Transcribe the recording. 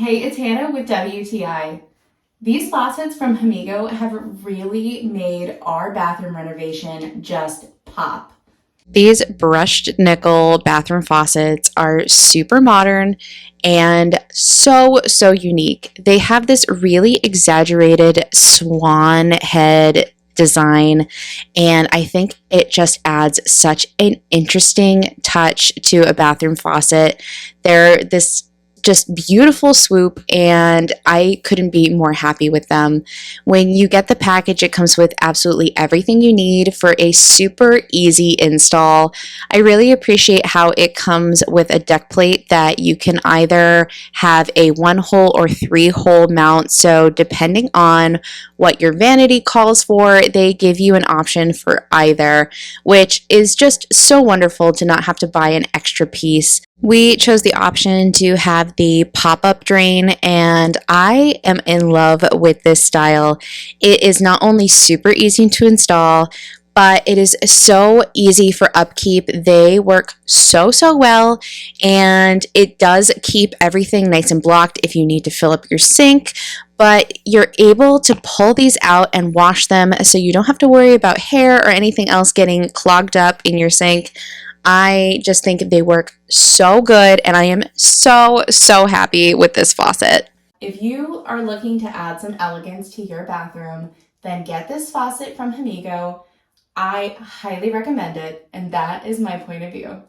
Hey, it's Hannah with WTI. These faucets from HMEGAO have really made our bathroom renovation just pop. These brushed nickel bathroom faucets are super modern and so unique. They have this really exaggerated swan head design, and I think it just adds such an interesting touch to a bathroom faucet. They're this just beautiful swoop, and I couldn't be more happy with them. When you get the package, it comes with absolutely everything you need for a super easy install. I really appreciate how it comes with a deck plate that you can either have a 1 hole or 3 hole mount. So, depending on what your vanity calls for, they give you an option for either, which is just so wonderful to not have to buy an extra piece. We chose the option to have the pop-up drain, and I am in love with this style. It is not only super easy to install, but it is so easy for upkeep. They work so well, and it does keep everything nice and blocked if you need to fill up your sink, but you're able to pull these out and wash them so you don't have to worry about hair or anything else getting clogged up in your sink. I just think they work so good, and I am so happy with this faucet. If you are looking to add some elegance to your bathroom, then get this faucet from HMEGAO. I highly recommend it, and that is my point of view.